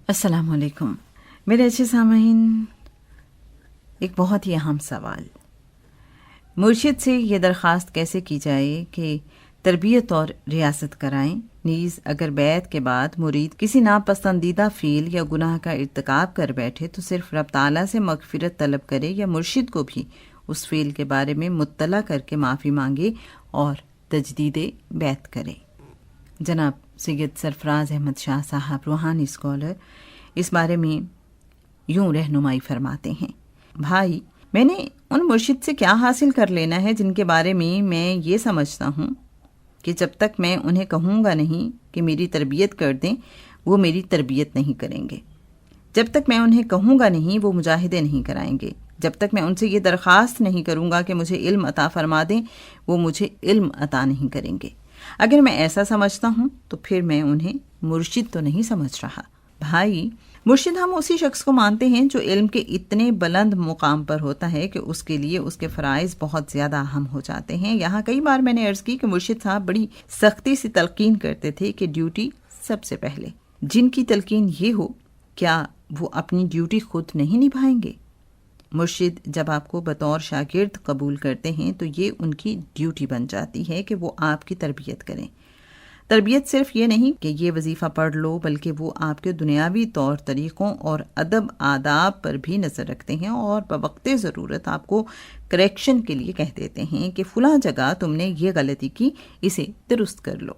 السلام علیکم میرے اچھے سامعین، ایک بہت ہی اہم سوال، مرشد سے یہ درخواست کیسے کی جائے کہ تربیت اور ریاست کرائیں؟ نیز اگر بیعت کے بعد مرید کسی ناپسندیدہ فعل یا گناہ کا ارتکاب کر بیٹھے تو صرف رب تعالیٰ سے مغفرت طلب کرے یا مرشد کو بھی اس فعل کے بارے میں مطلع کر کے معافی مانگے اور تجدید بیعت کرے؟ جناب سید سرفراز احمد شاہ صاحب روحانی اسکالر اس بارے میں یوں رہنمائی فرماتے ہیں: بھائی، میں نے ان مرشد سے کیا حاصل کر لینا ہے جن کے بارے میں یہ سمجھتا ہوں کہ جب تک میں انہیں کہوں گا نہیں کہ میری تربیت کر دیں وہ میری تربیت نہیں کریں گے، جب تک میں انہیں کہوں گا نہیں وہ مجاہدے نہیں کرائیں گے، جب تک میں ان سے یہ درخواست نہیں کروں گا کہ مجھے علم عطا فرما دیں وہ مجھے علم عطا نہیں کریں گے۔ اگر میں ایسا سمجھتا ہوں تو پھر میں انہیں مرشد تو نہیں سمجھ رہا۔ بھائی، مرشد ہم اسی شخص کو مانتے ہیں جو علم کے اتنے بلند مقام پر ہوتا ہے کہ اس کے لیے اس کے فرائض بہت زیادہ اہم ہو جاتے ہیں۔ یہاں کئی بار میں نے عرض کی کہ مرشد صاحب بڑی سختی سے تلقین کرتے تھے کہ ڈیوٹی سب سے پہلے۔ جن کی تلقین یہ ہو، کیا وہ اپنی ڈیوٹی خود نہیں نبھائیں گے؟ مرشد جب آپ کو بطور شاگرد قبول کرتے ہیں تو یہ ان کی ڈیوٹی بن جاتی ہے کہ وہ آپ کی تربیت کریں۔ تربیت صرف یہ نہیں کہ یہ وظیفہ پڑھ لو، بلکہ وہ آپ کے دنیاوی طور طریقوں اور ادب آداب پر بھی نظر رکھتے ہیں اور بوقت ضرورت آپ کو کریکشن کے لیے کہہ دیتے ہیں کہ فلاں جگہ تم نے یہ غلطی کی، اسے درست کر لو،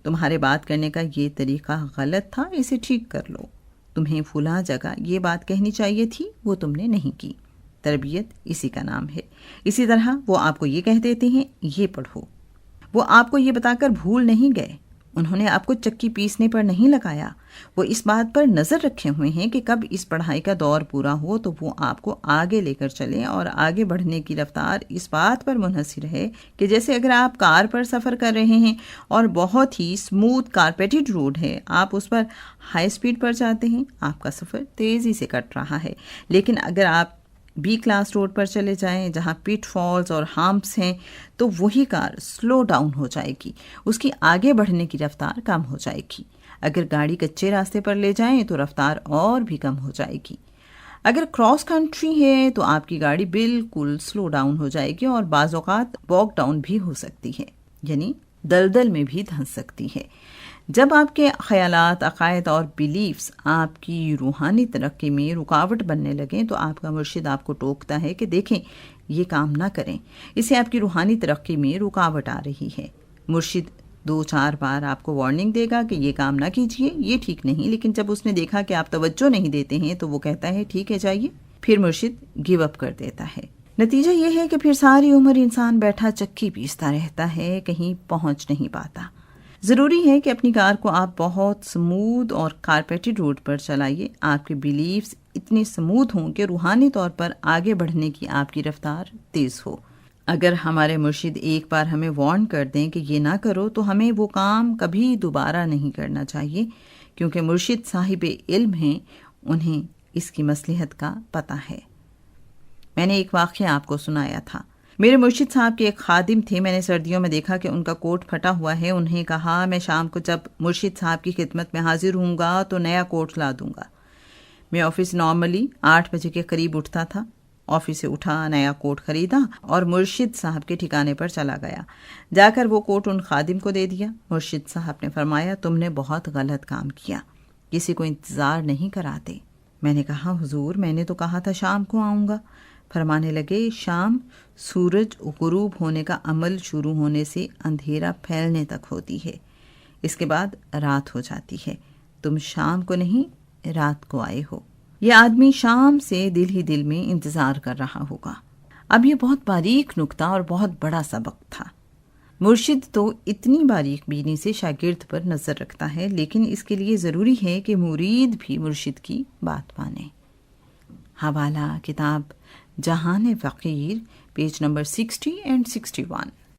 تمہارے بات کرنے کا یہ طریقہ غلط تھا، اسے ٹھیک کر لو، تمہیں فلاں جگہ یہ بات کہنی چاہیے تھی، وہ تم نے نہیں کی۔ تربیت اسی کا نام ہے۔ اسی طرح وہ آپ کو یہ کہہ دیتے ہیں یہ پڑھو، وہ آپ کو یہ بتا کر بھول نہیں گئے، انہوں نے آپ کو چکی پیسنے پر نہیں لگایا، وہ اس بات پر نظر رکھے ہوئے ہیں کہ کب اس پڑھائی کا دور پورا ہو تو وہ آپ کو آگے لے کر چلیں، اور آگے بڑھنے کی رفتار اس بات پر منحصر ہے کہ جیسے اگر آپ کار پر سفر کر رہے ہیں اور بہت ہی اسموتھ کارپیٹڈ روڈ ہے، آپ اس پر ہائی سپیڈ پر جاتے ہیں، آپ کا سفر تیزی سے کٹ رہا ہے، لیکن اگر آپ بی کلاس روڈ پر چلے جائیں جہاں پٹ فالز اور ہمپس ہیں تو وہی کار سلو ڈاؤن ہو جائے گی، اس کی آگے بڑھنے کی رفتار کم ہو جائے گی۔ اگر گاڑی کچے راستے پر لے جائیں تو رفتار اور بھی کم ہو جائے گی۔ اگر کراس کنٹری ہے تو آپ کی گاڑی بالکل سلو ڈاؤن ہو جائے گی اور بعض اوقات باگ ڈاؤن بھی ہو سکتی ہے، یعنی دلدل میں بھی دھنس سکتی ہے۔ جب آپ کے خیالات، عقائد اور بیلیفز آپ کی روحانی ترقی میں رکاوٹ بننے لگیں تو آپ کا مرشد آپ کو ٹوکتا ہے کہ دیکھیں یہ کام نہ کریں، اسے آپ کی روحانی ترقی میں رکاوٹ آ رہی ہے۔ مرشد 2-4 بار آپ کو وارننگ دے گا کہ یہ کام نہ کیجیے، یہ ٹھیک نہیں، لیکن جب اس نے دیکھا کہ آپ توجہ نہیں دیتے ہیں تو وہ کہتا ہے ٹھیک ہے جائیے، پھر مرشد گیو اپ کر دیتا ہے۔ نتیجہ یہ ہے کہ پھر ساری عمر انسان بیٹھا چکی پیستا رہتا ہے، کہیں پہنچ نہیں پاتا۔ ضروری ہے کہ اپنی کار کو آپ بہت سموتھ اور کارپیٹڈ روڈ پر چلائیے، آپ کے بیلیفز اتنے سموتھ ہوں کہ روحانی طور پر آگے بڑھنے کی آپ کی رفتار تیز ہو۔ اگر ہمارے مرشد ایک بار ہمیں وارن کر دیں کہ یہ نہ کرو تو ہمیں وہ کام کبھی دوبارہ نہیں کرنا چاہیے، کیونکہ مرشد صاحب علم ہیں، انہیں اس کی مصلحت کا پتہ ہے۔ میں نے ایک واقعہ آپ کو سنایا تھا۔ میرے مرشد صاحب کے ایک خادم تھے، میں نے سردیوں میں دیکھا کہ ان کا کوٹ پھٹا ہوا ہے، انہیں کہا میں شام کو جب مرشد صاحب کی خدمت میں حاضر ہوں گا تو نیا کوٹ لا دوں گا۔ میں آفس نارملی 8 بجے کے قریب اٹھتا تھا، آفس سے اٹھا، نیا کوٹ خریدا اور مرشد صاحب کے ٹھکانے پر چلا گیا۔ جا کر وہ کوٹ ان خادم کو دے دیا۔ مرشد صاحب نے فرمایا تم نے بہت غلط کام کیا، کسی کو انتظار نہیں کراتے۔ میں نے کہا حضور میں نے تو کہا تھا شام کو آؤں گا۔ فرمانے لگے شام سورج غروب ہونے کا عمل شروع ہونے سے اندھیرا پھیلنے تک ہوتی ہے، اس کے بعد رات ہو جاتی ہے، تم شام کو نہیں رات کو آئے ہو۔ یہ آدمی شام سے دل ہی دل میں انتظار کر رہا ہوگا۔ اب یہ بہت باریک نکتہ اور بہت بڑا سبق تھا۔ مرشد تو اتنی باریک بینی سے شاگرد پر نظر رکھتا ہے، لیکن اس کے لیے ضروری ہے کہ مرید بھی مرشد کی بات مانے۔ حوالہ کتاب جہان فقیر، پیج نمبر 60 and 61۔